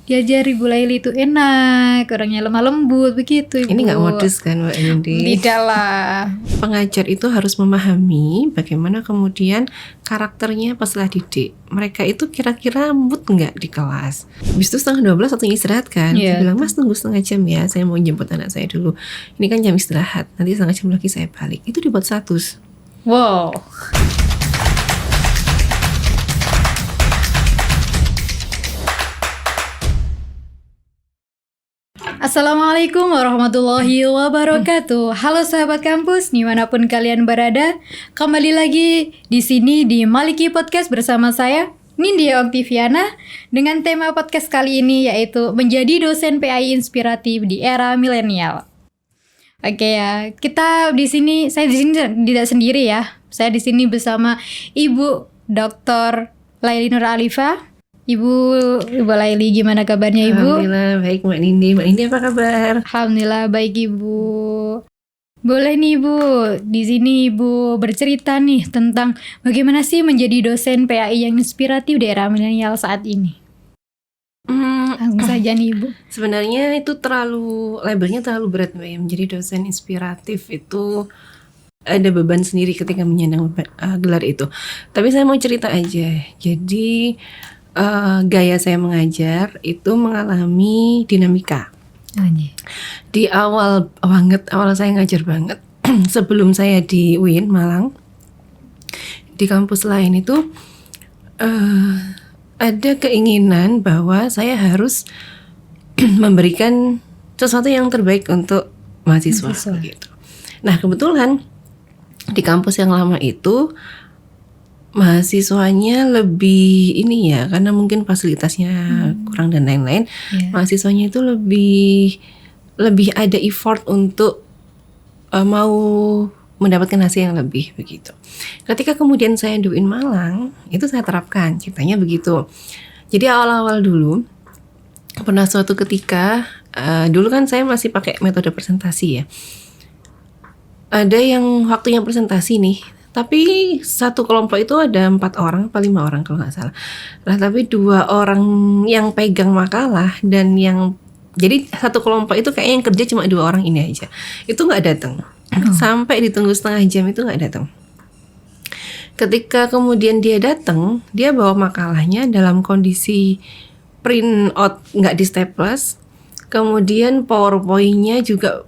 diajari Bu Laili itu enak, orangnya lemah lembut begitu Ibu. Ini nggak modus kan Mbak Nindi? Tidak lah. Pengajar itu harus memahami bagaimana kemudian karakternya peserta didik. Mereka itu kira-kira mood nggak di kelas. Habis itu 11:30 waktunya istirahat kan. Saya bilang, Mas tunggu setengah jam ya, saya mau jemput anak saya dulu. Ini kan jam istirahat, nanti setengah jam lagi saya balik. Itu dibuat status. Wow. Assalamualaikum warahmatullahi wabarakatuh. Halo sahabat kampus, dimanapun kalian berada, kembali lagi di sini di Maliki Podcast bersama saya Nindya Oktiviana dengan tema podcast kali ini yaitu menjadi dosen PAI inspiratif di era milenial. Oke ya, saya di sini tidak sendiri ya. Saya di sini bersama Ibu Dr. Laili Nur Alifa. Ibu Laili, gimana kabarnya Ibu? Alhamdulillah baik Mbak Nindi. Mbak Nindi apa kabar? Alhamdulillah baik Ibu. Boleh nih Ibu, di sini Ibu bercerita nih tentang bagaimana sih menjadi dosen PAI yang inspiratif di era milenial saat ini. Langsung saja nih Ibu. Sebenarnya itu labelnya terlalu berat Mbak ya. Menjadi dosen inspiratif itu ada beban sendiri ketika menyandang gelar itu. Tapi saya mau cerita aja. Jadi gaya saya mengajar itu mengalami dinamika. Di awal saya ngajar banget sebelum saya di UIN Malang, di kampus lain itu ada keinginan bahwa saya harus memberikan sesuatu yang terbaik untuk mahasiswa. Gitu. Nah kebetulan di kampus yang lama itu mahasiswanya lebih ini ya, karena mungkin fasilitasnya kurang dan lain-lain. Mahasiswanya itu lebih ada effort untuk mau mendapatkan hasil yang lebih begitu. Ketika kemudian saya di UIN Malang, itu saya terapkan ceritanya begitu. Jadi awal-awal dulu pernah suatu ketika dulu kan saya masih pakai metode presentasi ya. Ada yang waktunya presentasi nih, tapi satu kelompok itu ada 4 orang atau 5 orang kalau nggak salah. Nah, tapi 2 orang yang pegang makalah dan jadi satu kelompok itu kayaknya yang kerja cuma 2 orang ini aja. Itu nggak datang. Sampai ditunggu setengah jam itu nggak datang. Ketika kemudian dia datang, dia bawa makalahnya dalam kondisi print out nggak di staples. Kemudian PowerPoint-nya juga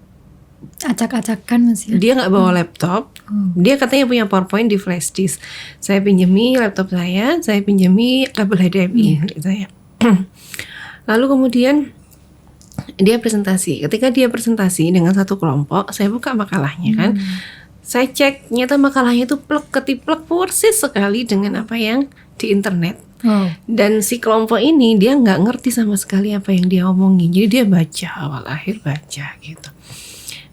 acak-acakan masih. Dia nggak bawa laptop. Dia katanya punya PowerPoint di flash disk. Saya pinjemi laptop saya pinjemi kabel HDMI saya. Lalu kemudian dia presentasi. Ketika dia presentasi dengan satu kelompok, saya buka makalahnya kan. Saya cek, ternyata makalahnya itu ketiplek persis sekali dengan apa yang di internet. Dan si kelompok ini dia nggak ngerti sama sekali apa yang dia omongin. Jadi dia baca awal akhir baca gitu.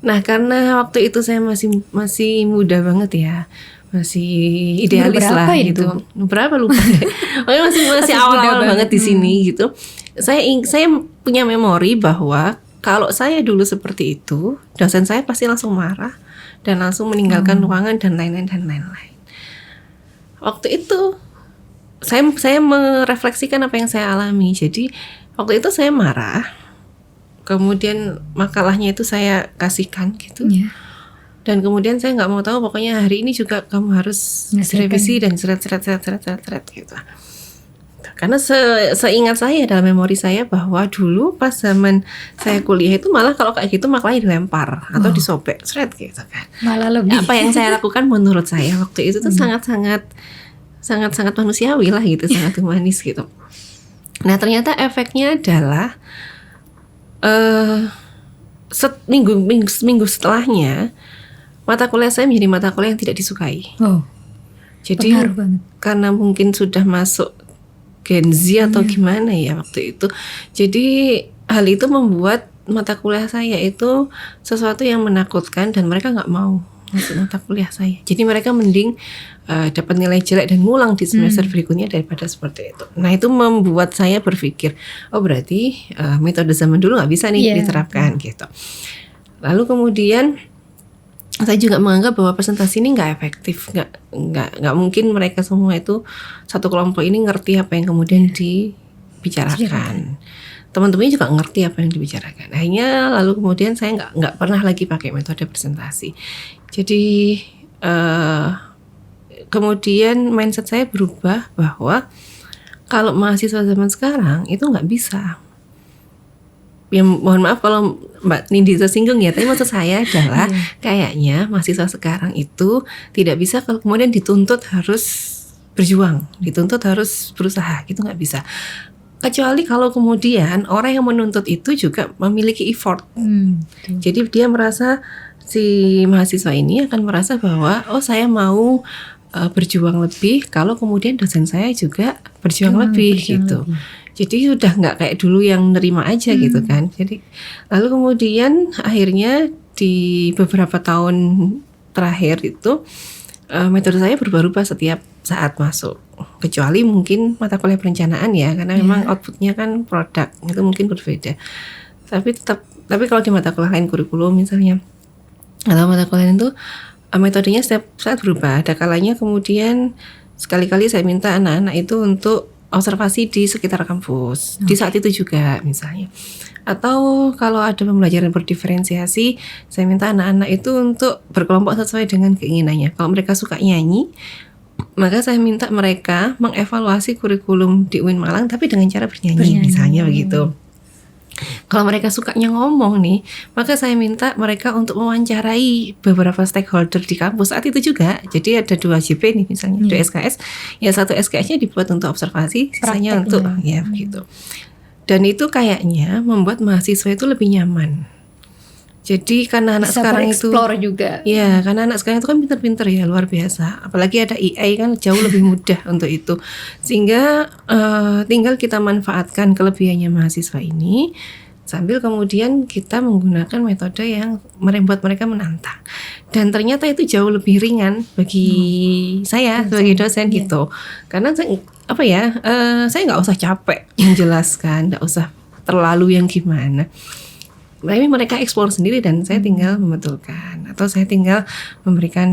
Nah karena waktu itu saya masih muda banget ya, masih idealis lah gitu. Berapa lupa deh. masih awal-awal banget di sini gitu. Saya punya memori bahwa kalau saya dulu seperti itu, dosen saya pasti langsung marah dan langsung meninggalkan ruangan dan lain-lain. Waktu itu saya merefleksikan apa yang saya alami. Jadi waktu itu saya marah. Kemudian makalahnya itu saya kasihkan gitu. Dan kemudian saya nggak mau tahu, pokoknya hari ini juga kamu harus revisi dan seret gitu. Karena seingat saya dalam memori saya bahwa dulu pas zaman saya kuliah itu malah kalau kayak gitu makalahnya dilempar atau disobek seret gitu kan. Malah lebih. Apa yang saya lakukan menurut saya waktu itu tuh sangat manusiawi lah gitu, sangat humanis gitu. Nah ternyata efeknya adalah minggu setelahnya mata kuliah saya menjadi mata kuliah yang tidak disukai. Jadi karena mungkin sudah masuk Gen Z atau gimana ya waktu itu. Jadi hal itu membuat mata kuliah saya itu sesuatu yang menakutkan dan mereka nggak mau masuk mata kuliah saya. Jadi mereka mending dapat nilai jelek dan ngulang di semester berikutnya daripada seperti itu. Nah itu membuat saya berpikir, oh berarti metode zaman dulu nggak bisa nih diterapkan gitu. Lalu kemudian saya juga menganggap bahwa presentasi ini nggak efektif, nggak mungkin mereka semua itu satu kelompok ini ngerti apa yang kemudian dibicarakan. teman-temannya juga ngerti apa yang dibicarakan. Akhirnya lalu kemudian saya nggak pernah lagi pakai metode presentasi. Jadi kemudian mindset saya berubah bahwa kalau mahasiswa zaman sekarang itu nggak bisa. Ya mohon maaf kalau Mbak Nindi tersinggung ya, tapi maksud saya adalah kayaknya mahasiswa sekarang itu tidak bisa kalau kemudian dituntut harus berjuang, dituntut harus berusaha, gitu nggak bisa. Kecuali kalau kemudian orang yang menuntut itu juga memiliki effort. Jadi dia merasa, si mahasiswa ini akan merasa bahwa saya mau berjuang lebih kalau kemudian dosen saya juga berjuang lebih gitu. Jadi udah nggak kayak dulu yang nerima aja gitu kan. Jadi lalu kemudian akhirnya di beberapa tahun terakhir itu metode saya berubah-ubah setiap saat masuk. Kecuali mungkin mata kuliah perencanaan ya, karena memang outputnya kan produk, itu mungkin berbeda. Tapi kalau di mata kuliah lain, kurikulum misalnya, atau mata kuliah lain itu metodenya setiap saat berubah. Ada kalanya kemudian sekali-kali saya minta anak-anak itu untuk observasi di sekitar kampus di saat itu juga misalnya. Atau kalau ada pembelajaran berdiferensiasi, saya minta anak-anak itu untuk berkelompok sesuai dengan keinginannya. Kalau mereka suka nyanyi, maka saya minta mereka mengevaluasi kurikulum di UIN Malang tapi dengan cara bernyanyi. Misalnya begitu. Kalau mereka sukanya ngomong nih, maka saya minta mereka untuk mewawancarai beberapa stakeholder di kampus saat itu juga. Jadi ada 2 JP nih misalnya, 2 SKS. Ya satu SKS-nya dibuat untuk observasi, sisanya untuk ya begitu. Dan itu kayaknya membuat mahasiswa itu lebih nyaman. Jadi karena anak sekarang itu juga. Ya, karena anak sekarang itu kan pinter-pinter ya, luar biasa. Apalagi ada AI kan jauh lebih mudah untuk itu. Sehingga tinggal kita manfaatkan kelebihannya mahasiswa ini sambil kemudian kita menggunakan metode yang membuat mereka menantang. Dan ternyata itu jauh lebih ringan bagi saya sebagai dosen gitu. Karena saya nggak usah capek menjelaskan, nggak usah terlalu yang gimana. Tapi mereka eksplor sendiri dan saya tinggal membetulkan atau saya tinggal memberikan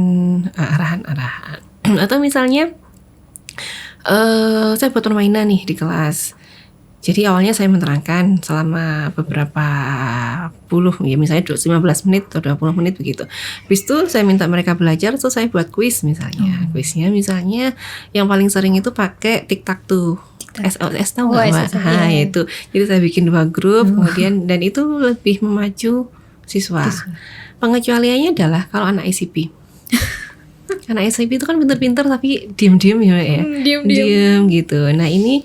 arahan-arahan. Atau misalnya saya buat permainan nih di kelas. Jadi awalnya saya menerangkan selama beberapa puluh, ya misalnya 15 menit atau 20 menit begitu. Habis itu saya minta mereka belajar, terus saya buat kuis misalnya. Kuisnya misalnya yang paling sering itu pakai tic-tac-toe. SOS tahu nggak Mbak? Itu. Jadi saya bikin 2 grup, kemudian dan itu lebih memacu siswa. Pengecualiannya adalah kalau anak ICP. Anak ICP itu kan pintar-pintar tapi diam-diam ya. Diam gitu. Nah ini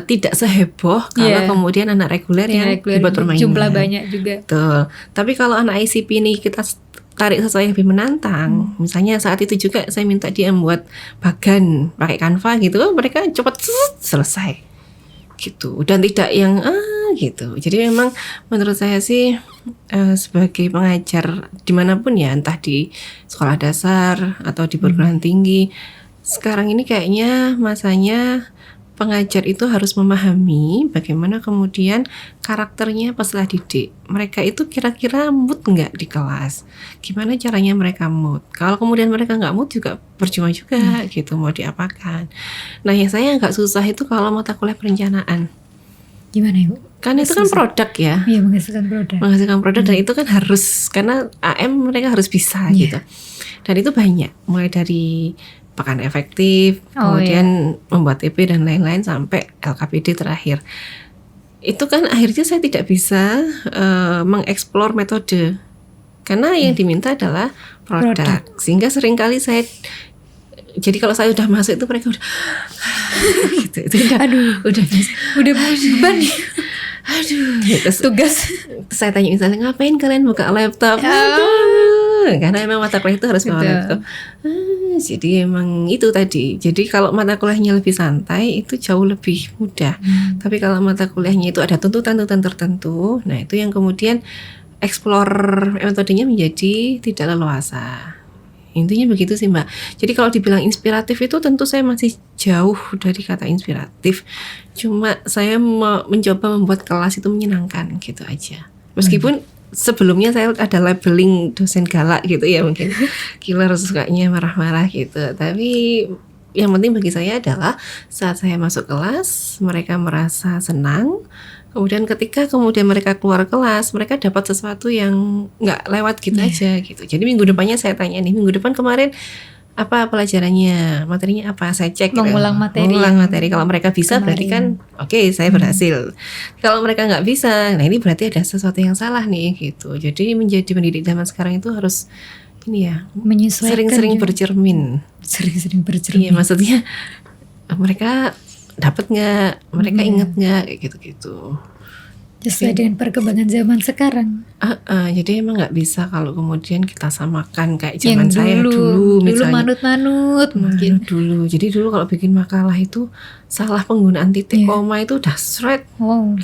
tidak seheboh kalau kemudian anak reguler yang dibuat permainan. Jumlah banyak juga. Betul. Tapi kalau anak ICP ini kita tarik sesuai yang lebih menantang. Misalnya saat itu juga saya minta dia membuat bagan pakai Canva gitu, mereka cepat selesai gitu. Dan tidak yang gitu. Jadi memang menurut saya sih sebagai pengajar dimanapun ya, entah di sekolah dasar atau di perguruan tinggi, sekarang ini kayaknya masanya pengajar itu harus memahami bagaimana kemudian karakternya peserta didik. Mereka itu kira-kira mood nggak di kelas? Gimana caranya mereka mood? Kalau kemudian mereka nggak mood juga percuma juga gitu, mau diapakan. Nah yang saya agak susah itu kalau mata kuliah perencanaan. Gimana Ibu? Kan itu kan produk ya. Iya, menghasilkan produk. Menghasilkan produk dan itu kan harus, karena AM mereka harus bisa gitu. Dan itu banyak, mulai dari pekan efektif, kemudian membuat TP dan lain-lain sampai LKPD terakhir. Itu kan akhirnya saya tidak bisa mengeksplor metode karena yang diminta adalah produk. Sehingga seringkali saya, jadi kalau saya udah masuk itu mereka udah gitu, itu udah beban nih. Tugas. Saya tanya misalnya, ngapain kalian buka laptop? Karena memang mata kuliah itu harus bawa laptop. Jadi emang itu tadi. Jadi kalau mata kuliahnya lebih santai itu jauh lebih mudah. Tapi kalau mata kuliahnya itu ada tuntutan-tuntutan tertentu, nah itu yang kemudian explore metodenya menjadi tidak leluasa. Intinya begitu sih Mbak. Jadi kalau dibilang inspiratif itu tentu saya masih jauh dari kata inspiratif. Cuma saya mencoba membuat kelas itu menyenangkan gitu aja. Meskipun sebelumnya saya ada labeling dosen galak gitu ya, mungkin killer sukanya marah-marah gitu. Tapi yang penting bagi saya adalah saat saya masuk kelas mereka merasa senang, Kemudian ketika mereka keluar kelas, mereka dapat sesuatu yang nggak lewat gitu aja gitu. Jadi minggu depannya saya tanya nih, minggu depan kemarin apa pelajarannya, materinya apa, saya cek gitu. Mengulang materi. Mengulang materi. Kalau mereka bisa kemarin. berarti kan oke, saya berhasil. Kalau mereka nggak bisa, nah ini berarti ada sesuatu yang salah nih gitu. Jadi menjadi pendidik zaman sekarang itu harus ini ya, menyesuaikan, sering-sering juga. bercermin. Sering-sering bercermin. Iya, maksudnya mereka dapat nggak, mereka ingat nggak, kayak gitu-gitu. Sesuai dengan perkembangan zaman sekarang. Jadi emang nggak bisa kalau kemudian kita samakan kayak zaman Yang saya dulu misalnya. manut-manut mungkin. Dulu. Jadi dulu kalau bikin makalah itu salah penggunaan titik koma itu udah shred. Wow.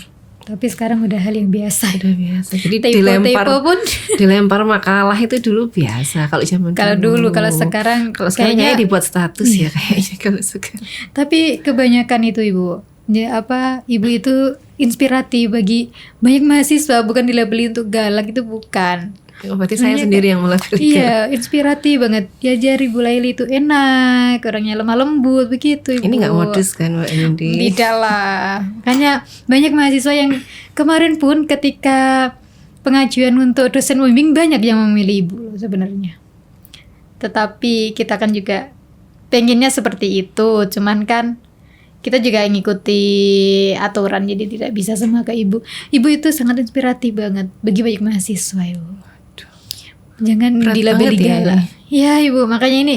Tapi sekarang udah hal yang biasa. Udah biasa. Jadi Typo pun dilempar makalah itu dulu biasa kalau zaman dulu. Kalau sekarang kayaknya dibuat status ya kayaknya kalau sekarang. Tapi kebanyakan itu Ibu. Ya, Ibu itu inspiratif bagi banyak mahasiswa, bukan dilabeli untuk galak, itu bukan. Berarti saya sendiri yang melabeli. Iya, inspiratif banget. Diajari Bu Laili itu enak, orangnya lemah lembut begitu Ibu. Ini nggak modus kan Mbak Nindi? Tidak lah. Makanya banyak mahasiswa yang kemarin pun ketika pengajuan untuk dosen pembimbing banyak yang memilih Ibu sebenarnya. Tetapi kita kan juga pengennya seperti itu, cuman kan kita juga ngikuti aturan, jadi tidak bisa sama ke Ibu. Ibu itu sangat inspiratif banget bagi banyak mahasiswa Ibu. Jangan dilabeli galak. Ya Ibu, makanya ini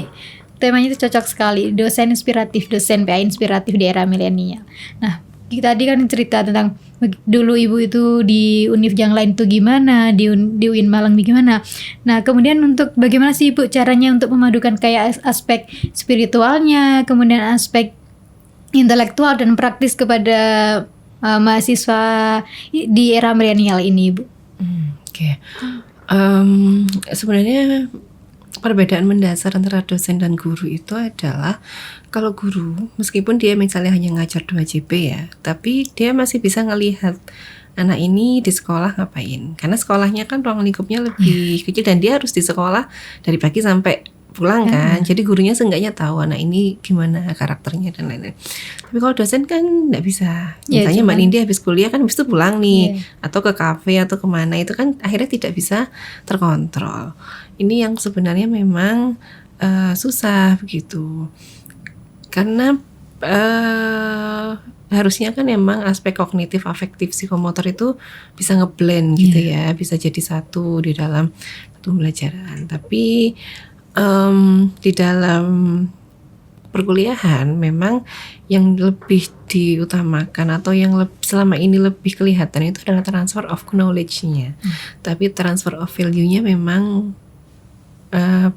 temanya itu cocok sekali. Dosen inspiratif, dosen PA inspiratif di era milenial. Nah, tadi kan cerita tentang dulu Ibu itu di univ yang lain itu gimana, di UIN Malang gimana. Nah, kemudian untuk bagaimana sih Ibu caranya untuk memadukan kayak aspek spiritualnya, kemudian aspek intelektual dan praktis kepada mahasiswa di era milenial ini Ibu? Oke. Sebenarnya perbedaan mendasar antara dosen dan guru itu adalah kalau guru meskipun dia misalnya hanya ngajar 2 JP ya, tapi dia masih bisa ngelihat anak ini di sekolah ngapain, karena sekolahnya kan ruang lingkupnya lebih kecil dan dia harus di sekolah dari pagi sampai pulang kan. Jadi gurunya seenggaknya tahu anak ini gimana karakternya dan lain-lain. Tapi kalau dosen kan nggak bisa. Misalnya Mbak Nindi habis kuliah kan habis itu pulang nih, atau ke kafe atau kemana, itu kan akhirnya tidak bisa terkontrol. Ini yang sebenarnya memang susah begitu. Karena harusnya kan memang aspek kognitif, afektif, psikomotor itu bisa ngeblend gitu ya, bisa jadi satu di dalam satu pembelajaran. Tapi di dalam perkuliahan memang yang lebih diutamakan atau yang selama ini lebih kelihatan itu adalah transfer of knowledge-nya. Tapi transfer of value-nya memang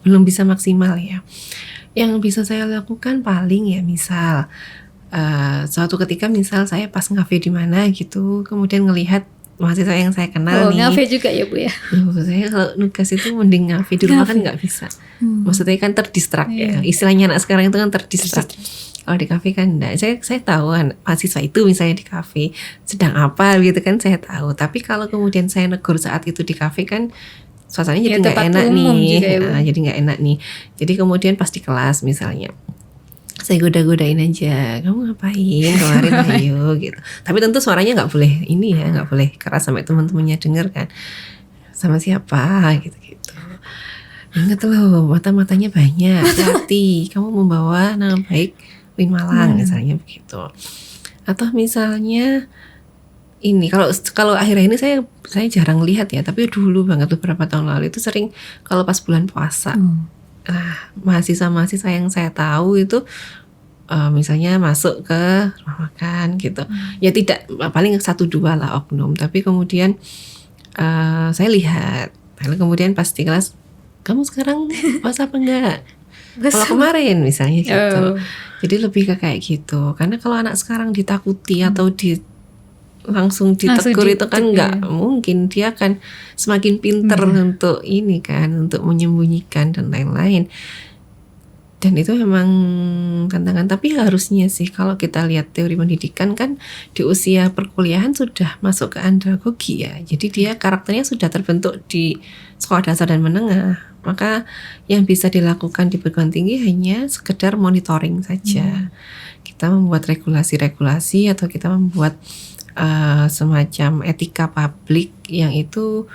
belum bisa maksimal ya. Yang bisa saya lakukan paling ya misal suatu ketika misal saya pas ngafe di mana gitu, kemudian ngelihat mahasiswa yang saya kenal nih. Ngafe juga ya Bu ya? Saya kalau nugas itu mending ngafe, di rumah kan nggak bisa. Maksudnya kan terdistrak ya. Istilahnya anak sekarang itu kan terdistrak. Kalau di kafe kan enggak. Saya tahu kan mahasiswa itu misalnya di kafe sedang apa gitu kan saya tahu. Tapi kalau kemudian saya negur saat itu di kafe kan suasananya jadi nggak enak nih. Jadi nggak enak nih. Jadi kemudian pas di kelas misalnya saya goda-godain aja, kamu ngapain kemarin ayo gitu. Tapi tentu suaranya nggak boleh ini ya, nggak boleh keras sampai teman-temannya dengar kan. Sama siapa gitu-gitu. Ingat loh, mata-matanya banyak, hati. Kamu membawa nama baik UIN Malang misalnya begitu. Atau misalnya ini kalau akhir-akhir ini saya jarang lihat ya, tapi dulu banget beberapa tahun lalu itu sering kalau pas bulan puasa. Mahasiswa-mahasiswa yang saya tahu itu misalnya masuk ke rumah makan gitu, ya tidak paling 1-2 lah oknum, tapi kemudian saya lihat, lalu kemudian pas di kelas, kamu sekarang puasa apa enggak? Kalau kemarin misalnya gitu. Jadi lebih ke kayak gitu, karena kalau anak sekarang ditakuti atau langsung ditegur itu kan nggak mungkin, dia akan semakin pinter untuk ini kan, untuk menyembunyikan dan lain-lain. Dan itu memang tantangan. Tapi harusnya sih kalau kita lihat teori pendidikan kan di usia perkuliahan sudah masuk ke andragogi ya. Jadi dia karakternya sudah terbentuk di sekolah dasar dan menengah. Maka yang bisa dilakukan di perguruan tinggi hanya sekedar monitoring saja. Kita membuat regulasi-regulasi atau kita membuat semacam etika publik yang itu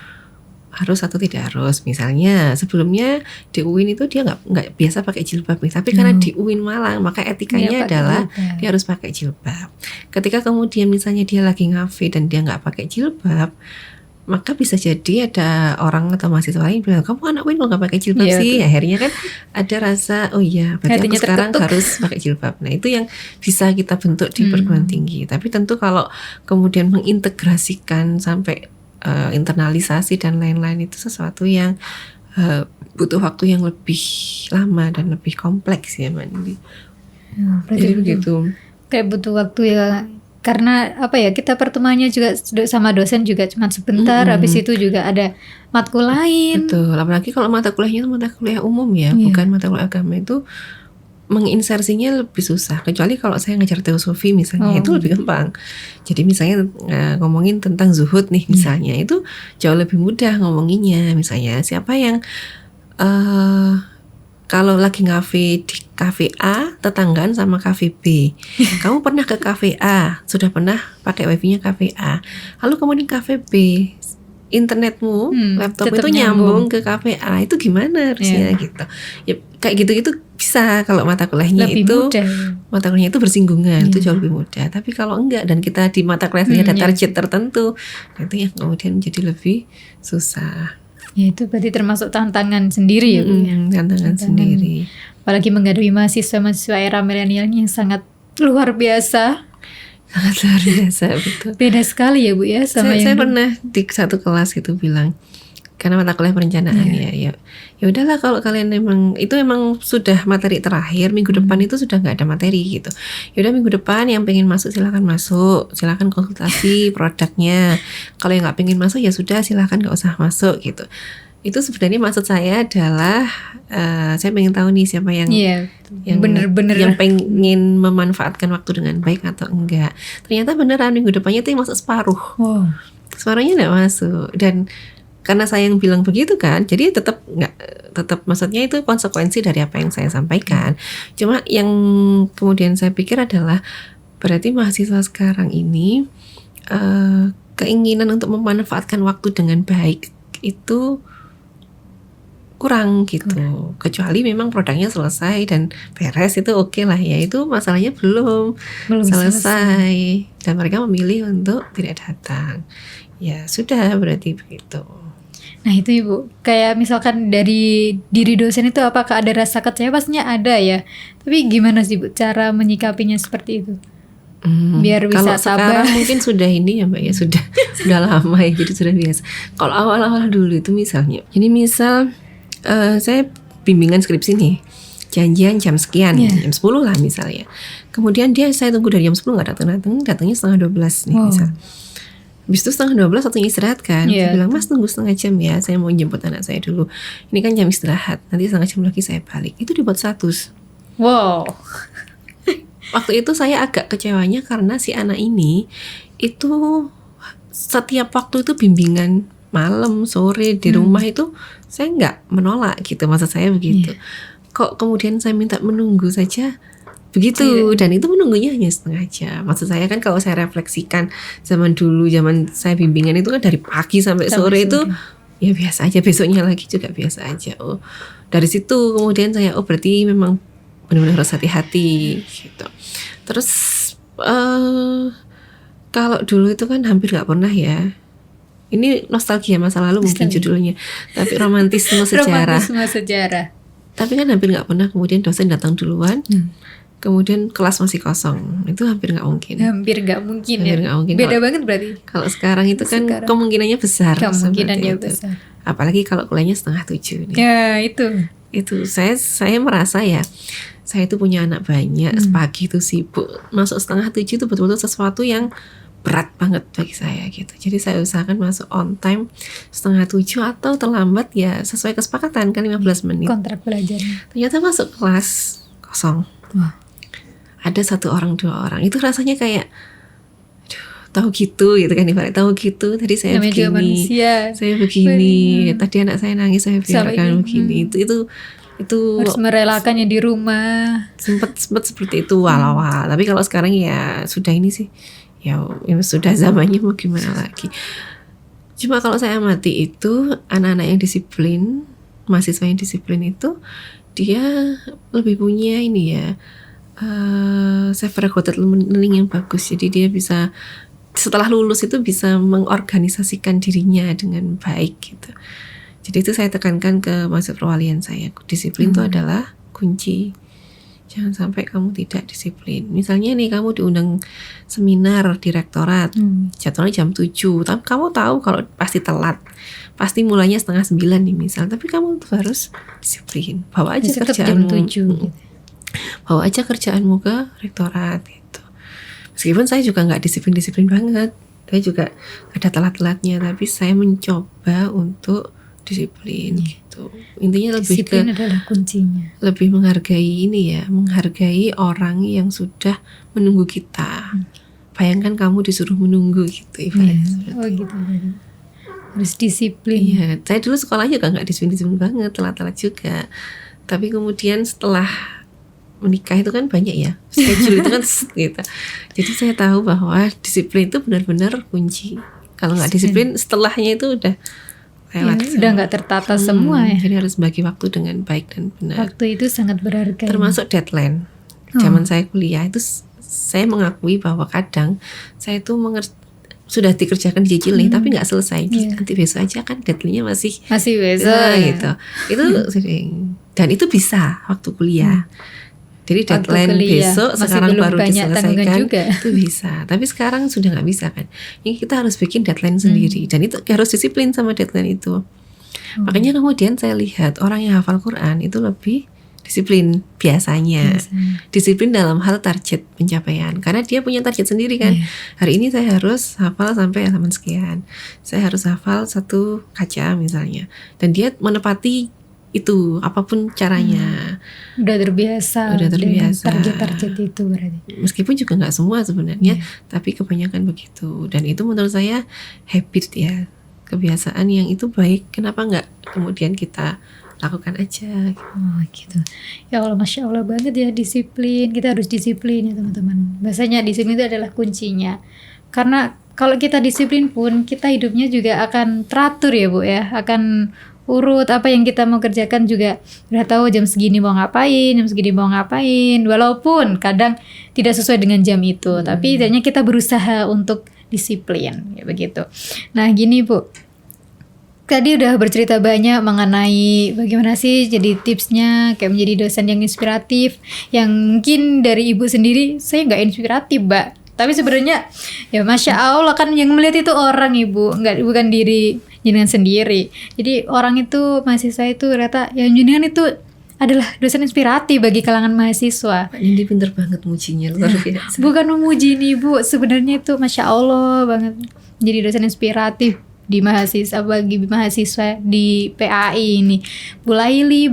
harus atau tidak harus. Misalnya sebelumnya di UIN itu dia nggak biasa pakai jilbab nih, tapi karena di UIN Malang maka etikanya adalah dia harus pakai jilbab. Ketika kemudian misalnya dia lagi ngafe dan dia nggak pakai jilbab, maka bisa jadi ada orang atau mahasiswa lain bilang, kamu anak UIN kok nggak pakai jilbab sih? Akhirnya kan ada rasa, oh iya berarti aku sekarang harus pakai jilbab. Nah itu yang bisa kita bentuk di perguruan tinggi. Tapi tentu kalau kemudian mengintegrasikan sampai internalisasi dan lain-lain itu sesuatu yang butuh waktu yang lebih lama dan lebih kompleks ya Mbak Nindi. Jadi begitu. Kayak butuh waktu ya. Karena apa ya, kita pertemuannya juga sama dosen juga cuma sebentar, habis itu juga ada matkul lain. Betul, apalagi kalau mata kuliahnya itu mata kuliah umum ya, bukan mata kuliah agama, itu menginsersinya lebih susah. Kecuali kalau saya ngajar teosofi misalnya, itu lebih gampang. Jadi misalnya ngomongin tentang zuhud nih misalnya, itu jauh lebih mudah ngomonginnya. Misalnya siapa yang kalau lagi ngafe di kafe A tetanggaan sama kafe B, kamu pernah ke kafe A, sudah pernah pakai wifi-nya kafe A, lalu kemudian kafe B, internetmu, laptop itu nyambung ke kafe A, itu gimana harusnya gitu. Ya kayak gitu-gitu bisa kalau mata kuliahnya lebih itu mudah. Mata kuliahnya itu bersinggungan, itu jauh lebih mudah. Tapi kalau enggak dan kita di mata kuliahnya ada target tertentu, itu yang kemudian jadi lebih susah. Ya itu berarti termasuk tantangan sendiri ya Bu ya. Tantangan sendiri. Apalagi menghadapi mahasiswa era milenial yang sangat luar biasa. Sangat luar biasa, betul. Beda sekali ya Bu ya sama saya pernah di satu kelas gitu bilang, karena mata kuliah perencanaan ya udahlah kalau kalian memang sudah materi terakhir, minggu depan itu sudah nggak ada materi gitu. Ya udah minggu depan yang pengen masuk silakan konsultasi produknya. Kalau yang nggak pengen masuk ya sudah silakan nggak usah masuk gitu. Itu sebenarnya maksud saya adalah saya pengen tahu nih siapa yang bener-bener yang pengen memanfaatkan waktu dengan baik atau enggak. Ternyata beneran minggu depannya itu yang masuk separuh. Separuhnya nggak masuk. Dan karena saya yang bilang begitu kan, jadi tetap maksudnya itu konsekuensi dari apa yang saya sampaikan. Cuma yang kemudian saya pikir adalah berarti mahasiswa sekarang ini keinginan untuk memanfaatkan waktu dengan baik itu kurang gitu. Kecuali memang produknya selesai dan beres, itu oke lah ya. Itu masalahnya belum selesai dan mereka memilih untuk tidak datang. Ya sudah, berarti begitu. Nah itu Ibu, kayak misalkan dari diri dosen itu apakah ada rasa kecewa? Pastinya ada ya. Tapi gimana sih Bu cara menyikapinya seperti itu? Biar bisa kalau sabar. Sekarang mungkin sudah ini ya Mbak ya, sudah lama ya, jadi sudah biasa. Kalau awal-awal dulu itu misalnya, jadi misal saya bimbingan skripsi nih, janjian jam sekian, jam 10 lah misalnya. Kemudian saya tunggu dari jam 10 nggak datangnya setengah 12 nih misal. Habis itu setengah 12 waktunya istirahat kan. Saya bilang, Mas tunggu setengah jam ya, saya mau jemput anak saya dulu. Ini kan jam istirahat, nanti setengah jam lagi saya balik. Itu dibuat status. Wow. Waktu itu saya agak kecewanya karena si anak ini itu setiap waktu itu bimbingan malam, sore, di rumah itu saya nggak menolak gitu. Maksud saya begitu. Kok kemudian saya minta menunggu saja begitu, dan itu menunggunya hanya setengah jam. Maksud saya kan kalau saya refleksikan zaman saya bimbingan itu kan dari pagi sampai sore itu ya biasa aja, besoknya lagi juga biasa aja. Oh, dari situ kemudian saya berarti memang benar-benar harus hati-hati gitu. Terus kalau dulu itu kan hampir nggak pernah ya. Ini nostalgia masa lalu mungkin judulnya, tapi romantisme sejarah. Tapi kan hampir nggak pernah kemudian dosen datang duluan. Kemudian kelas masih kosong, itu hampir nggak mungkin. Hampir nggak mungkin. Beda banget berarti. Kalau sekarang itu kan kemungkinannya besar. Kemungkinannya besar. Apalagi kalau kuliahnya 6:30 nih. Ya itu saya merasa ya, saya itu punya anak banyak, pagi itu sibuk, masuk 6:30 itu betul-betul sesuatu yang berat banget bagi saya gitu. Jadi saya usahakan masuk on time 6:30 atau terlambat ya sesuai kesepakatan kan 15 menit. Kontrak belajarnya. Ternyata masuk kelas kosong. Ada 1 orang 2 orang, itu rasanya kayak tahu gitu kan, ibarat tahu gitu tadi saya begini, saya begini, tadi anak saya nangis saya biarkan begini, itu harus merelakannya di rumah. Sempat seperti itu awal-awal, tapi kalau sekarang ya sudah ini sih ya ini sudah zamannya, mau gimana lagi. Cuma kalau saya amati itu anak-anak yang disiplin, mahasiswa yang disiplin itu dia lebih punya ini ya, self-regulated learning yang bagus. Jadi dia bisa setelah lulus itu bisa mengorganisasikan dirinya dengan baik gitu. Jadi itu saya tekankan ke mahasiswa perwalian saya, disiplin itu adalah kunci. Jangan sampai kamu tidak disiplin. Misalnya nih kamu diundang seminar direktorat, jadwalnya jam 7, tapi kamu tahu kalau pasti telat, pasti mulainya 8:30 nih misal, tapi kamu tuh harus disiplin. Bawa aja kerjaanmu, bawa aja kerjaanmu ke rektorat gitu. Meskipun saya juga nggak disiplin banget, saya juga ada telat-telatnya, tapi saya mencoba untuk disiplin gitu. Intinya lebih disiplin adalah kuncinya. Lebih menghargai ini ya, menghargai orang yang sudah menunggu kita. Bayangkan kamu disuruh menunggu gitu ibaratnya. Oh gitu. Harus disiplin. Iya, saya dulu sekolah juga nggak disiplin banget, telat-telat juga. Tapi kemudian setelah menikah itu kan banyak ya, schedule itu kan gitu. Jadi saya tahu bahwa disiplin itu benar-benar kunci. Kalau nggak disiplin, setelahnya itu udah lewat. Ya, udah nggak tertata semua ya. Jadi harus bagi waktu dengan baik dan benar. Waktu itu sangat berharga. Termasuk deadline. Zaman saya kuliah itu saya mengakui bahwa kadang saya itu sudah dikerjakan dicicil nih, tapi nggak selesai. Nanti besok aja kan deadline-nya masih besok gitu. Itu sering. Dan itu bisa waktu kuliah. Jadi deadline besok sekarang baru diselesaikan itu bisa. Tapi sekarang sudah nggak bisa kan. Ini kita harus bikin deadline sendiri, dan itu harus disiplin sama deadline itu. Makanya kemudian saya lihat orang yang hafal Quran itu lebih disiplin biasanya. Disiplin dalam hal target pencapaian, karena dia punya target sendiri kan. Hari ini saya harus hafal sampai halaman sekian, saya harus hafal 1 kaca misalnya, dan dia menepati itu apapun caranya. Udah terbiasa dengan target-target itu berarti. Meskipun juga nggak semua sebenarnya, tapi kebanyakan begitu. Dan itu menurut saya habit ya, kebiasaan yang itu baik. Kenapa nggak kemudian kita lakukan aja? Oh gitu. Ya Allah, Masya Allah banget ya disiplin. Kita harus disiplin ya teman-teman. Bahasanya disiplin itu adalah kuncinya. Karena kalau kita disiplin pun, kita hidupnya juga akan teratur ya Bu ya. Akan urut, apa yang kita mau kerjakan juga udah tahu jam segini mau ngapain, jam segini mau ngapain, walaupun kadang tidak sesuai dengan jam itu, tapi intinya kita berusaha untuk disiplin ya begitu. Nah gini Bu, tadi udah bercerita banyak mengenai bagaimana sih jadi tipsnya kayak menjadi dosen yang inspiratif, yang mungkin dari Ibu sendiri saya nggak inspiratif Mbak, tapi sebenarnya ya Masya Allah kan yang melihat itu orang Ibu, bukan diri jenengan sendiri. Jadi orang itu, mahasiswa itu ternyata ya jenengan itu adalah dosen inspiratif bagi kalangan mahasiswa. Pak Nindi pinter banget mujinya, luar biasa. Bukan memuji nih Bu, sebenarnya itu Masya Allah banget. Jadi dosen inspiratif di mahasiswa, bagi mahasiswa di PAI ini. Bu Laili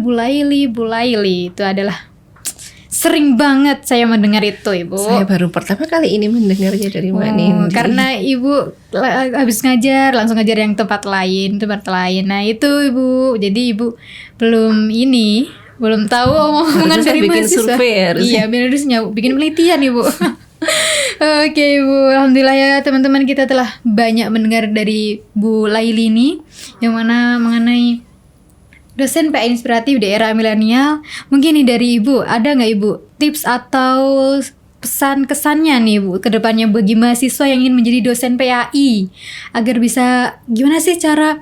itu adalah sering banget saya mendengar itu Ibu. Saya baru pertama kali ini mendengarnya dari Mbak Nindi. Karena Ibu habis ngajar langsung ngajar yang tempat lain. Nah itu Ibu, jadi Ibu belum tahu omongan dari bikin mahasiswa. Survei harusnya. Iya, harusnya bikin penelitian Ibu. Oke Ibu, alhamdulillah ya teman-teman, kita telah banyak mendengar dari Bu Laili ini, yang mana mengenai dosen PAI inspiratif di era milenial. Mungkin nih dari Ibu, ada nggak Ibu tips atau pesan-kesannya nih Bu ke depannya bagi mahasiswa yang ingin menjadi dosen PAI, agar bisa gimana sih cara,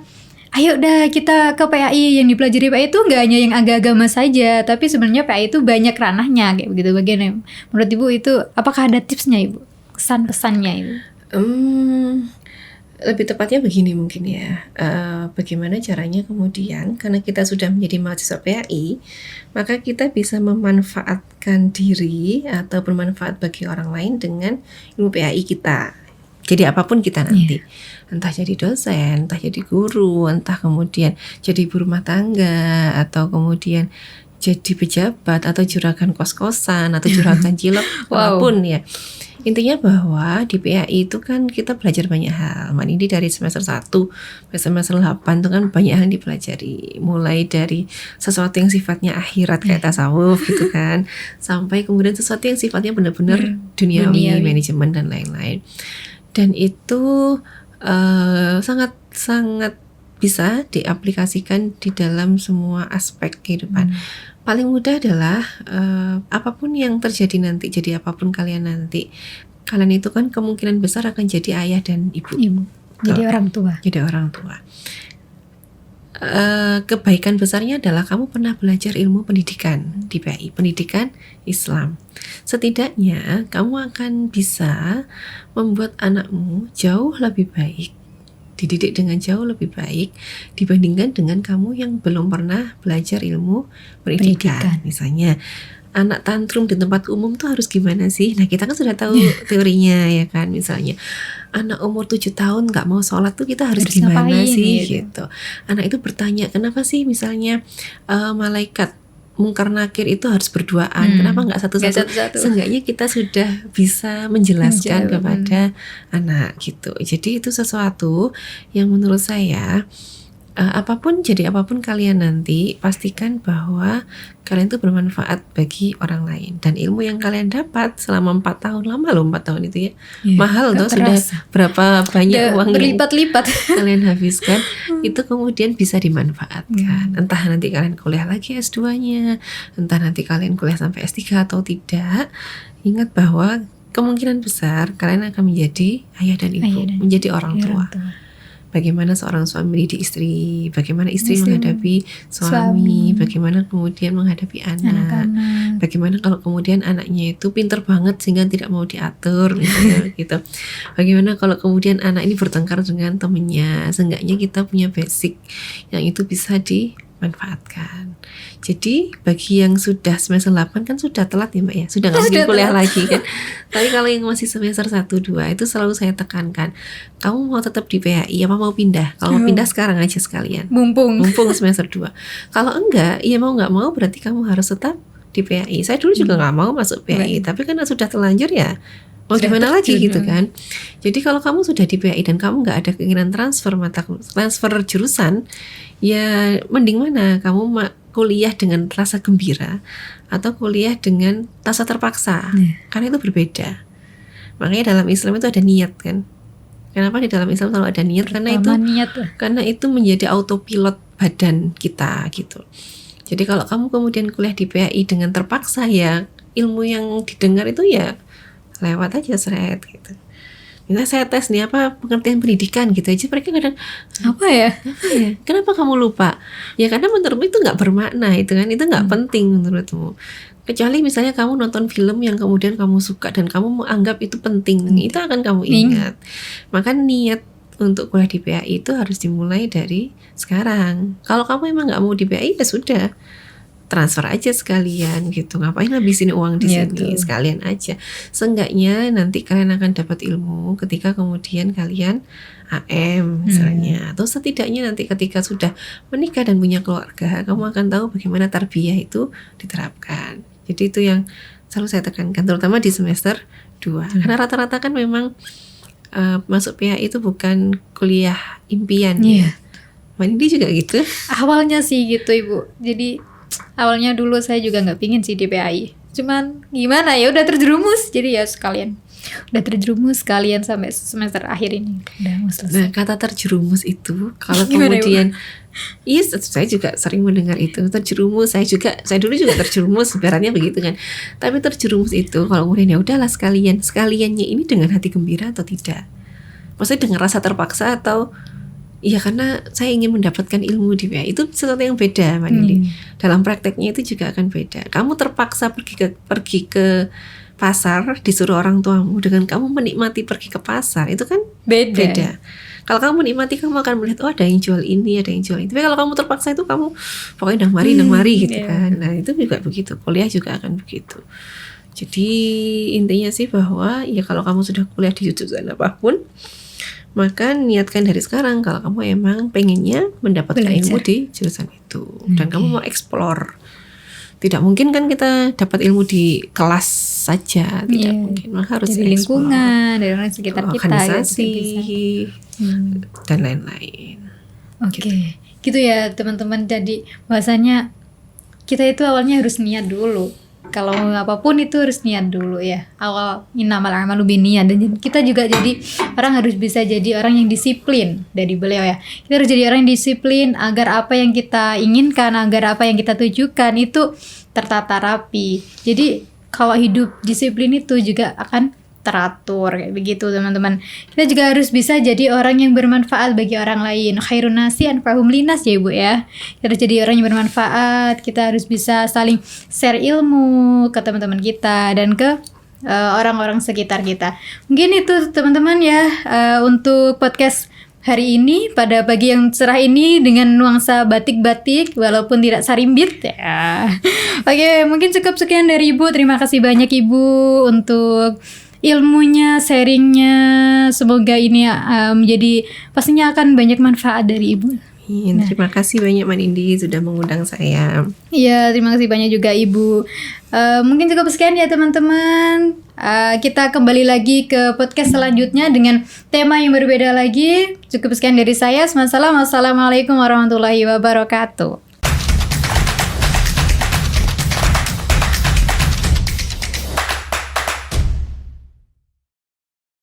ayo dah kita ke PAI, yang dipelajari PAI itu nggak hanya yang agama saja, tapi sebenarnya PAI itu banyak ranahnya kayak begitu. Bagaimana menurut Ibu itu, apakah ada tipsnya Ibu, kesan-pesannya Ibu? Lebih tepatnya begini mungkin ya, bagaimana caranya kemudian, karena kita sudah menjadi mahasiswa PAI, maka kita bisa memanfaatkan diri atau bermanfaat bagi orang lain dengan ilmu PAI kita. Jadi apapun kita nanti, entah jadi dosen, entah jadi guru, entah kemudian jadi ibu rumah tangga, atau kemudian jadi pejabat, atau juragan kos-kosan, atau juragan cilok, apapun ya. Intinya bahwa di PAI itu kan kita belajar banyak hal. Mbak Nindi dari semester 1 sampai semester 8 itu kan banyak hal yang dipelajari. Mulai dari sesuatu yang sifatnya akhirat kayak tasawuf gitu kan, sampai kemudian sesuatu yang sifatnya benar-benar duniawi, manajemen dan lain-lain. Dan itu sangat bisa diaplikasikan di dalam semua aspek kehidupan. Paling mudah adalah apapun yang terjadi nanti, jadi apapun kalian nanti, kalian itu kan kemungkinan besar akan jadi ayah dan ibu. Jadi orang tua. Jadi orang tua. Kebaikan besarnya adalah kamu pernah belajar ilmu pendidikan di PAI, pendidikan Islam. Setidaknya kamu akan bisa membuat anakmu jauh lebih baik, dididik dengan jauh lebih baik dibandingkan dengan kamu yang belum pernah belajar ilmu pendidikan. Misalnya anak tantrum di tempat umum tuh harus gimana sih? Nah, kita kan sudah tahu teorinya ya kan. Misalnya anak umur 7 tahun gak mau sholat tuh kita harus gimana sih gitu. Anak itu bertanya, kenapa sih misalnya malaikat mungkar nakir itu harus berduaan, kenapa nggak satu-satu? Seenggaknya kita sudah bisa menjelaskan kepada anak gitu. Jadi itu sesuatu yang menurut saya apapun kalian nanti, pastikan bahwa kalian itu bermanfaat bagi orang lain. Dan ilmu yang kalian dapat selama 4 tahun, lama loh 4 tahun itu ya, mahal tuh, sudah berapa banyak uang berlipat-lipat kalian habiskan, itu kemudian bisa dimanfaatkan. Entah nanti kalian kuliah lagi S2-nya, entah nanti kalian kuliah sampai S3 atau tidak. Ingat bahwa kemungkinan besar kalian akan menjadi ayah dan ibu, menjadi orang tua. Bagaimana seorang suami mendidik istri, bagaimana istri menghadapi suami, bagaimana kemudian menghadapi anak, bagaimana kalau kemudian anaknya itu pinter banget sehingga tidak mau diatur misalnya gitu. Bagaimana kalau kemudian anak ini bertengkar dengan temennya, seenggaknya kita punya basic yang itu bisa dimanfaatkan. Jadi bagi yang sudah semester 8 kan sudah telat ya Mbak ya, sudah gak mungkin kuliah lagi kan. Tapi kalau yang masih semester 1-2 itu selalu saya tekankan, kamu mau tetap di PAI apa mau pindah? Kalau mau pindah sekarang aja sekalian, mumpung semester 2. Kalau enggak, ya mau gak mau berarti kamu harus tetap di PAI. Saya dulu juga gak mau masuk PAI, tapi karena sudah terlanjur ya mau gimana lagi gitu kan. Jadi kalau kamu sudah di PAI dan kamu gak ada keinginan transfer jurusan, ya mending mana kamu kuliah dengan rasa gembira atau kuliah dengan rasa terpaksa, karena itu berbeda. Makanya dalam Islam itu ada niat kan. Kenapa di dalam Islam selalu ada niat? Karena itu menjadi autopilot badan kita gitu. Jadi kalau kamu kemudian kuliah di PAI dengan terpaksa, ya ilmu yang didengar itu ya lewat aja seret gitu. Misalnya saya tes nih apa pengertian pendidikan gitu aja, mereka kadang apa ya? Kenapa kamu lupa? Ya karena menurutmu itu nggak bermakna itu kan, itu nggak penting menurutmu. Kecuali misalnya kamu nonton film yang kemudian kamu suka dan kamu menganggap itu penting, itu akan kamu ingat. Maka niat untuk kuliah di PAI itu harus dimulai dari sekarang. Kalau kamu emang nggak mau di PAI ya sudah, transfer aja sekalian gitu. Ngapain habisin uang di sini, sekalian aja. Seenggaknya nanti kalian akan dapat ilmu ketika kemudian kalian AM misalnya, atau setidaknya nanti ketika sudah menikah dan punya keluarga, kamu akan tahu bagaimana tarbiyah itu diterapkan. Jadi itu yang selalu saya tekankan, terutama di semester 2. Karena rata-rata kan memang masuk PAI itu bukan kuliah impian ya. Mandi juga gitu. Awalnya sih gitu Ibu. Jadi awalnya dulu saya juga nggak pingin sih di PAI. Cuman gimana ya, udah terjerumus. Jadi ya sekalian. Udah terjerumus sekalian sampai semester akhir ini. Udah mau selesai. Nah, kata terjerumus itu kalau kemudian saya juga sering mendengar itu terjerumus. Saya dulu juga terjerumus, sebenarnya begitu kan. Tapi terjerumus itu kalau kemudian ya udahlah sekaliannya ini dengan hati gembira atau tidak. Maksudnya dengan rasa terpaksa atau iya karena saya ingin mendapatkan ilmu di PAI, itu sesuatu yang beda Mbak Nindi. Dalam prakteknya itu juga akan beda. Kamu terpaksa pergi ke pasar disuruh orang tuamu dengan kamu menikmati pergi ke pasar, itu kan beda. Kalau kamu menikmati, kamu akan melihat ada yang jual ini, ada yang jual itu. Tapi kalau kamu terpaksa itu kamu pokoknya nang mari gitu kan. Nah itu juga begitu, kuliah juga akan begitu. Jadi intinya sih bahwa ya kalau kamu sudah kuliah di jurusan apapun, maka niatkan dari sekarang kalau kamu emang pengennya mendapatkan ilmu di jurusan itu dan kamu mau explore. tidak mungkin kan kita dapat ilmu di kelas saja, tidak mungkin. Maka harus dari lingkungan, dari orang sekitar kita, organisasi, dan lain-lain. Oke, gitu ya teman-teman. Jadi bahasanya kita itu awalnya harus niat dulu. Kalau apapun itu harus niat dulu ya. Awal innamal a'malu binniyat, dan kita juga jadi orang harus bisa jadi orang yang disiplin dari beliau ya. Kita harus jadi orang yang disiplin agar apa yang kita inginkan, agar apa yang kita tujukan itu tertata rapi. Jadi kalau hidup disiplin itu juga akan teratur kayak begitu teman-teman. Kita juga harus bisa jadi orang yang bermanfaat bagi orang lain. Khairun nasi anfa'uhum linnas ya Ibu ya. Kita harus jadi orang yang bermanfaat. Kita harus bisa saling share ilmu ke teman-teman kita dan ke orang-orang sekitar kita. Mungkin itu teman-teman ya untuk podcast hari ini pada pagi yang cerah ini dengan nuansa batik-batik walaupun tidak sarimbit ya. Oke, mungkin cukup sekian dari Ibu. Terima kasih banyak Ibu untuk ilmunya, sharingnya. Semoga ini menjadi pastinya akan banyak manfaat dari Ibu. Terima kasih banyak Mbak Nindi sudah mengundang saya. Iya, terima kasih banyak juga Ibu. Mungkin cukup sekian ya teman-teman. Kita kembali lagi ke podcast selanjutnya dengan tema yang berbeda lagi. Cukup sekian dari saya. Wassalamualaikum warahmatullahi wabarakatuh.